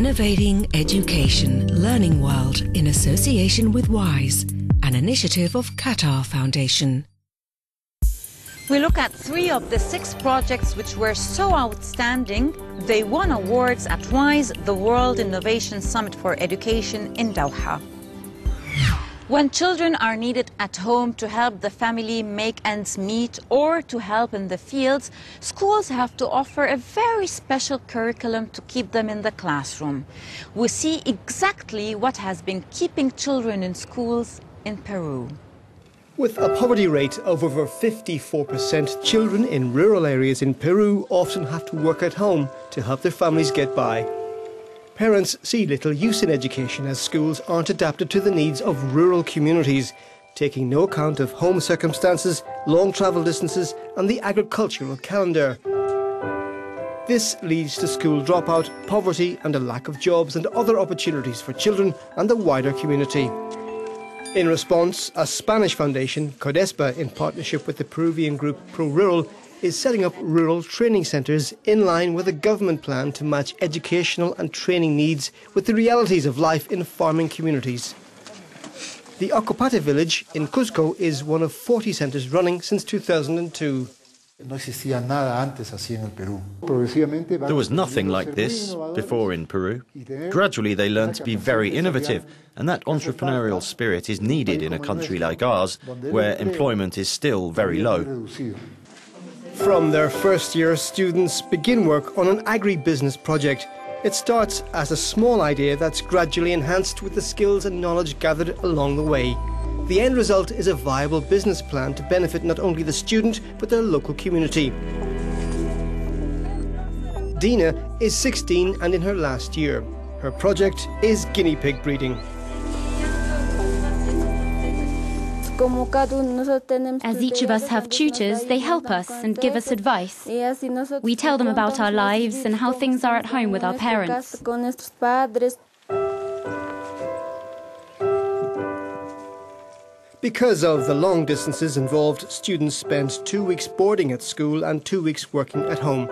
Innovating Education Learning World in association with WISE, an initiative of Qatar Foundation. We look at 3 of the 6 projects which were so outstanding, they won awards at WISE, the World Innovation Summit for Education in Doha. When children are needed at home to help the family make ends meet or to help in the fields, schools have to offer a very special curriculum to keep them in the classroom. We see exactly what has been keeping children in schools in Peru. With a poverty rate of over 54%, children in rural areas in Peru often have to work at home to help their families get by. Parents see little use in education as schools aren't adapted to the needs of rural communities, taking no account of home circumstances, long travel distances and the agricultural calendar. This leads to school dropout, poverty and a lack of jobs and other opportunities for children and the wider community. In response, a Spanish foundation, Codespa, in partnership with the Peruvian group Pro Rural, is setting up rural training centres in line with a government plan to match educational and training needs with the realities of life in farming communities. The Ocopate village in Cusco is one of 40 centres running since 2002. There was nothing like this before in Peru. Gradually they learned to be very innovative, and that entrepreneurial spirit is needed in a country like ours, where employment is still very low. From their first year, students begin work on an agri-business project. It starts as a small idea that's gradually enhanced with the skills and knowledge gathered along the way. The end result is a viable business plan to benefit not only the student but their local community. Dina is 16 and in her last year. Her project is guinea pig breeding. As each of us have tutors, they help us and give us advice. We tell them about our lives and how things are at home with our parents. Because of the long distances involved, students spend 2 weeks boarding at school and 2 weeks working at home.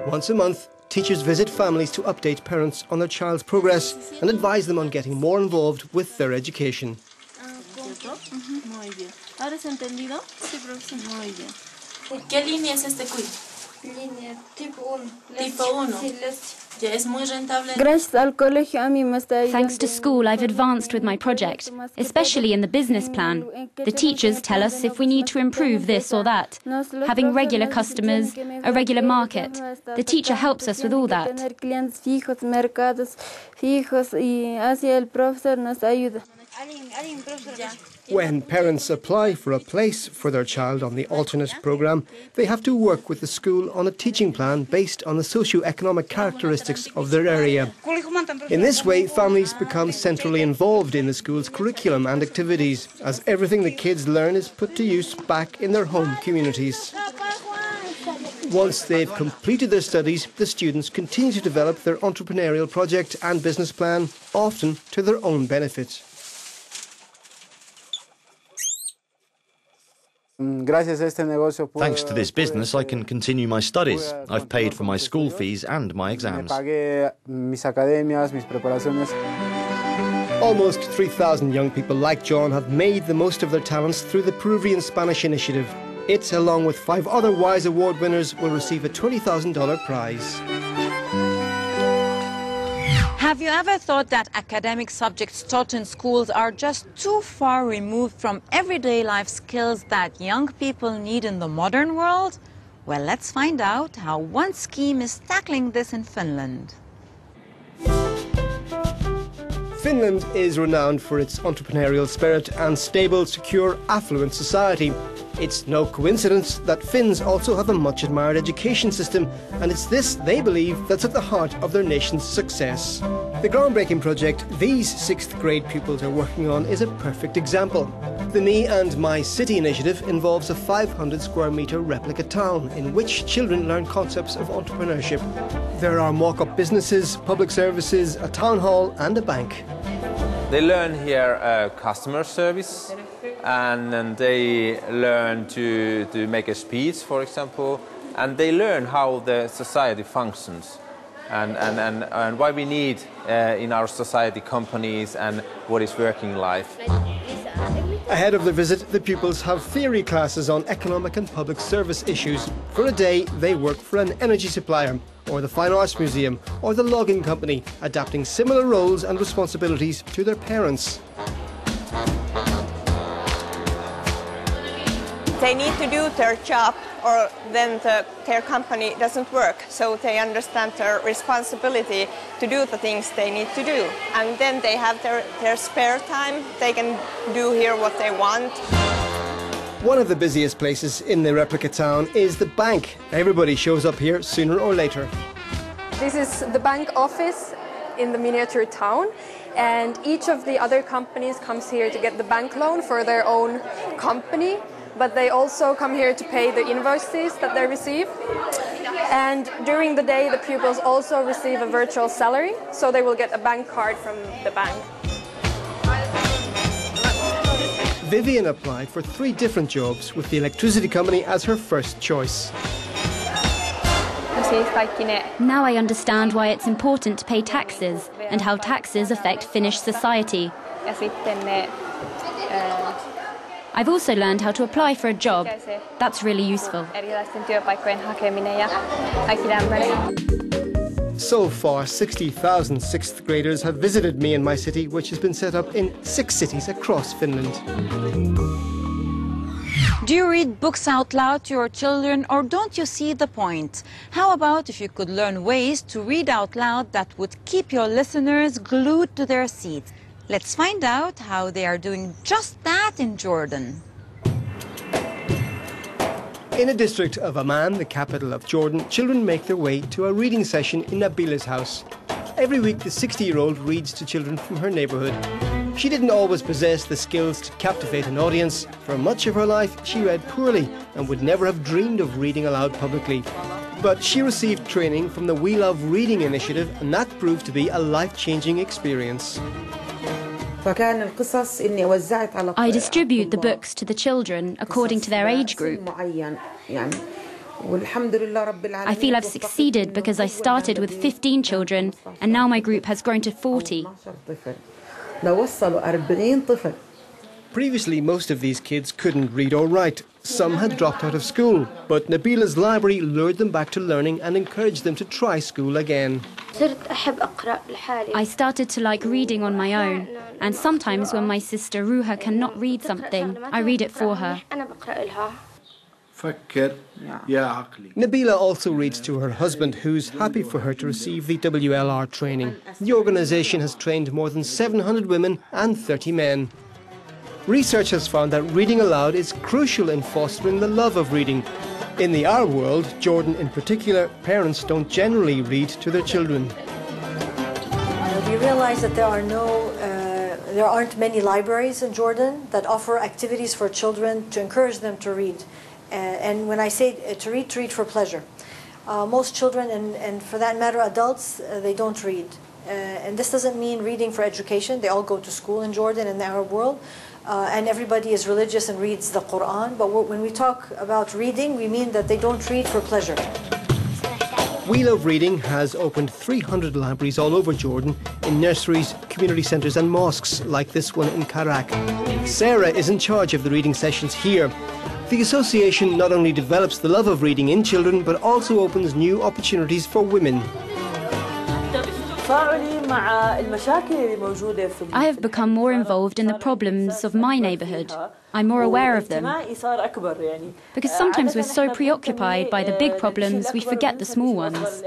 Once a month, teachers visit families to update parents on their child's progress and advise them on getting more involved with their education. Muy bien. ¿Ahora es entendido? Sí, profesor. Muy bien. ¿Qué línea es este quiz? Línea tipo 1. Tipo 1. Ya es muy rentable. Thanks to school, I've advanced with my project, especially in the business plan. The teachers tell us if we need to improve this or that. Having regular customers, a regular market. The teacher helps us with all that. When parents apply for a place for their child on the alternate programme, they have to work with the school on a teaching plan based on the socio-economic characteristics of their area. In this way, families become centrally involved in the school's curriculum and activities, as everything the kids learn is put to use back in their home communities. Once they've completed their studies, the students continue to develop their entrepreneurial project and business plan, often to their own benefit. Thanks to this business, I can continue my studies. I've paid for my school fees and my exams. Almost 3,000 young people like John have made the most of their talents through the Peruvian-Spanish initiative. It, along with 5 other WISE Award winners, will receive a $20,000 prize. Have you ever thought that academic subjects taught in schools are just too far removed from everyday life skills that young people need in the modern world? Well, let's find out how one scheme is tackling this in Finland. Finland is renowned for its entrepreneurial spirit and stable, secure, affluent society. It's no coincidence that Finns also have a much-admired education system, and it's this, they believe, that's at the heart of their nation's success. The groundbreaking project these 6th grade pupils are working on is a perfect example. The Me and My City initiative involves a 500 square metre replica town in which children learn concepts of entrepreneurship. There are mock-up businesses, public services, a town hall and a bank. They learn here customer service, and then they learn to make a speech, for example, and they learn how the society functions. and why we need in our society companies and what is working life. Ahead of the visit, the pupils have theory classes on economic and public service issues. For a day, they work for an energy supplier, or the Fine Arts Museum, or the logging company, adapting similar roles and responsibilities to their parents. They need to do their job, or then their company doesn't work. So they understand their responsibility to do the things they need to do. And then they have their spare time. They can do here what they want. One of the busiest places in the replica town is the bank. Everybody shows up here sooner or later. This is the bank office in the miniature town. And each of the other companies comes here to get the bank loan for their own company. But they also come here to pay the invoices that they receive. And during the day, the pupils also receive a virtual salary, so they will get a bank card from the bank. Vivian applied for 3 different jobs with the electricity company as her first choice. Now I understand why it's important to pay taxes and how taxes affect Finnish society. I've also learned how to apply for a job. That's really useful. So far, 60,000 sixth graders have visited Me and My City, which has been set up in 6 cities across Finland. Do you read books out loud to your children, or don't you see the point? How about if you could learn ways to read out loud that would keep your listeners glued to their seats? Let's find out how they are doing just that in Jordan. In a district of Amman, the capital of Jordan, children make their way to a reading session in Nabila's house. Every week, the 60-year-old reads to children from her neighbourhood. She didn't always possess the skills to captivate an audience. For much of her life, she read poorly and would never have dreamed of reading aloud publicly. But she received training from the We Love Reading initiative, and that proved to be a life-changing experience. I distribute the books to the children according to their age group. I feel I've succeeded because I started with 15 children and now my group has grown to 40. Previously, most of these kids couldn't read or write. Some had dropped out of school, but Nabila's library lured them back to learning and encouraged them to try school again. I started to like reading on my own, and sometimes when my sister Ruha cannot read something, I read it for her. Nabila also reads to her husband, who's happy for her to receive the WLR training. The organisation has trained more than 700 women and 30 men. Research has found that reading aloud is crucial in fostering the love of reading. In the Arab world, Jordan in particular, parents don't generally read to their children. We realize that there aren't many libraries in Jordan that offer activities for children to encourage them to read. And when I say to read for pleasure. Most children, and for that matter adults, they don't read. And this doesn't mean reading for education. They all go to school in Jordan and the Arab world. And everybody is religious and reads the Quran. But when we talk about reading, we mean that they don't read for pleasure. We Love Reading has opened 300 libraries all over Jordan, in nurseries, community centres and mosques like this one in Karak. Sarah is in charge of the reading sessions here. The association not only develops the love of reading in children, but also opens new opportunities for women. I have become more involved in the problems of my neighbourhood. I'm more aware of them. Because sometimes we're so preoccupied by the big problems, we forget the small ones.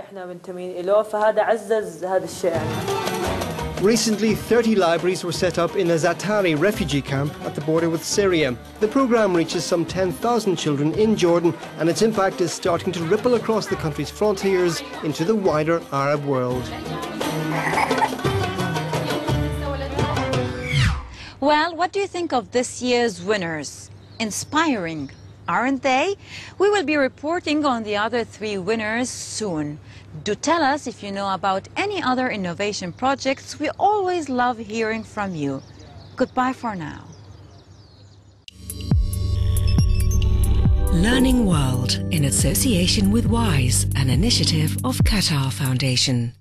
Recently, 30 libraries were set up in a Zatari refugee camp at the border with Syria. The programme reaches some 10,000 children in Jordan, and its impact is starting to ripple across the country's frontiers into the wider Arab world. Well, what do you think of this year's winners? Inspiring, aren't they? We will be reporting on the other 3 winners soon. Do tell us if you know about any other innovation projects. We always love hearing from you. Goodbye for now. Learning World in association with WISE, an initiative of Qatar Foundation.